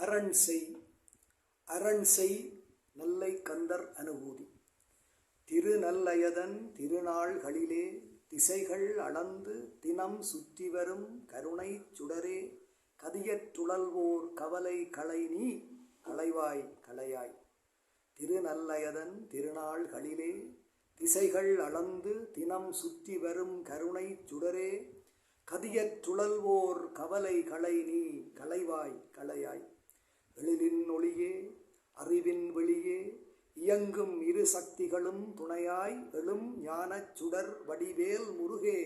அரண்செய் நல்லை கந்தர் அனுபூதி. திருநல்லையதன் திருநாள்களிலே திசைகள் அளந்து தினம் சுற்றி வரும் கருணை சுடரே, கதியற்றுழல்வோர் கவலை களைநீ களைவாய் களையாய். திருநல்லையதன் திருநாள்களிலே திசைகள் அளந்து தினம் சுற்றி வரும் கருணை சுடரே, கதியற்றுழல்வோர் கவலை களைநீ களைவாய் களையாய். எழிலின் ஒளியே அறிவின் வெளியே இயங்கும் இரு சக்திகளும் துணையாய் எழும் ஞானச் சுடர் வடிவேல் முருகே,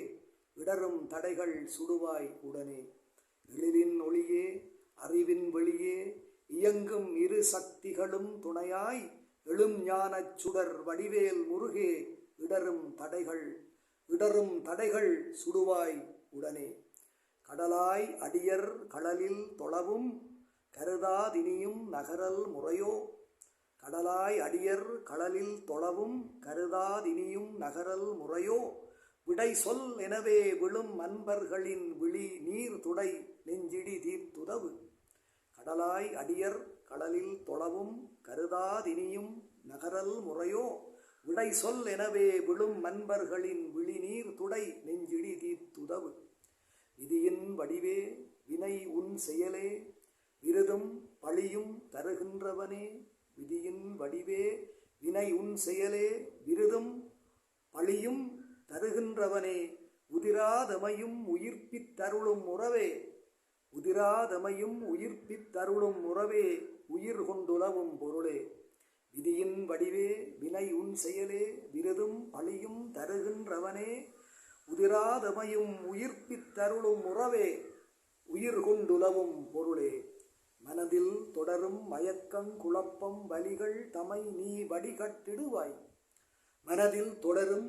இடரும் தடைகள் சுடுவாய் உடனே. எழிலின் ஒளியே அறிவின் வெளியே இயங்கும் இரு சக்திகளும் துணையாய் எழும் ஞானச் சுடர் வடிவேல் முருகே, இடரும் தடைகள் சுடுவாய் உடனே. கடலாய் அடியர் கடலில் தொழவும் கருதாதினியும் நகரல் முறையோ, கடலாய் அடியர் கடலில் தொழவும் கருதாதினியும் நகரல் முறையோ, விடை சொல் எனவே விழும் அன்பர்களின் விழி நீர் துடை நெஞ்சிடி தீர்த்துதவு. கடலாய் அடியர் கடலில் தொழவும் கருதாதினியும் நகரல் முறையோ, விடை சொல் எனவே விழும் அன்பர்களின் விழி நீர் துடை நெஞ்சிடி தீர்த்துதவு. விதியின் வடிவே வினை உன் செயலே விருதும் பழியும் தருகின்றவனே, விதியின் வடிவே வினை உன் செயலே விருதும் பழியும் தருகின்றவனே, உதிராதமையும் உயிர்ப்பித்தருளும் உறவே, உதிராதமையும் உயிர்ப்பித்தருளும் உறவே, உயிர் கொண்டுலவும் பொருளே. விதியின் வடிவே வினை உன் செயலே விருதும் பழியும் தருகின்றவனே, உதிராதமையும் உயிர்ப்பித்தருளும் உறவே, உயிர் கொண்டுலவும் பொருளே. மனதில் தொடரும் மயக்கம் குழப்பம் வலிகள் தமை நீ வடிகட்டிடுவாய். மனதில் தொடரும்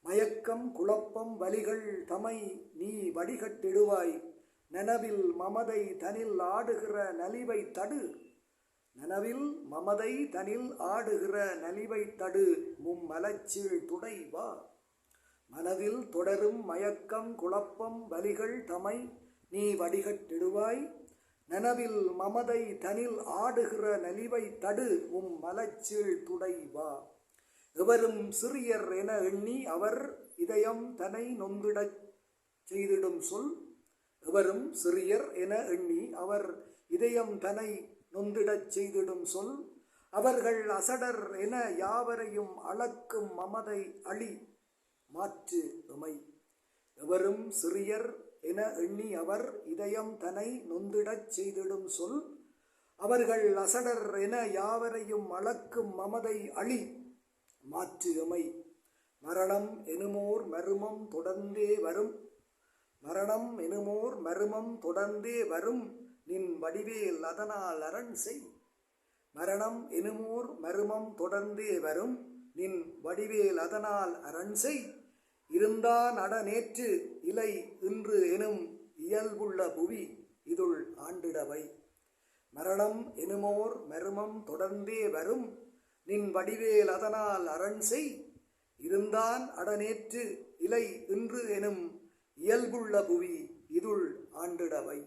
மயக்கம் குழப்பம் வலிகள் தமை நீ வடிகட்டிடுவாய். நனவில் மமதை தனில் ஆடுகிற நலிவை தடு, நனவில் மமதை தனில் ஆடுகிற நலிவை தடு மும்மலச்சீழ் துடை வா. மனதில் தொடரும் மயக்கம் குழப்பம் வலிகள் தமை நீ வடிகட்டிடுவாய். நனவில் மமதை தனில் ஆடுகிற நலிவை தடு மலச்சீழ் துடை வா. எவரும் சிறியர் என எண்ணி அவர் இதயம் தன்னை நொந்திடச் செய்திடும் சொல், எவரும் சிறியர் என எண்ணி அவர் இதயம் தன்னை நொந்திடச் செய்திடும் சொல், அவர்கள் அசடர் என யாவரையும் அளக்கும் மமதை அழி மாற்று எமை. எவரும் சிறியர் என எண்ணி அவர் இதயம் தன்னை நொந்திடச் செய்திடும் சொல், அவர்கள் அசடர் என யாவரையும் அளக்கும் மமதை அழி மாற்று எமை. மரணம் எனுமோர் மருமம் தொடர்ந்தே வரும், மரணம் எனுமோர் மருமம் தொடர்ந்தே வரும் நின் வடிவேல் அதனால் அரண்செய். மரணம் எனுமோர் மருமம் தொடர்ந்தே வரும் நின் வடிவேல் அதனால் அரண்செய். இருந்தான் அட நேற்று இலை இன்று எனும் இயல்புள்ள புவி இதுள் ஆண்டிடவை. மரணம் எனுமோர் மருமம் தொடர்ந்தே வரும் நின் வடிவேல் அதனால் அரண்செய். இருந்தான் அட நேற்று இலை இன்று எனும் இயல்புள்ள புவி இதுள் ஆண்டிடவை.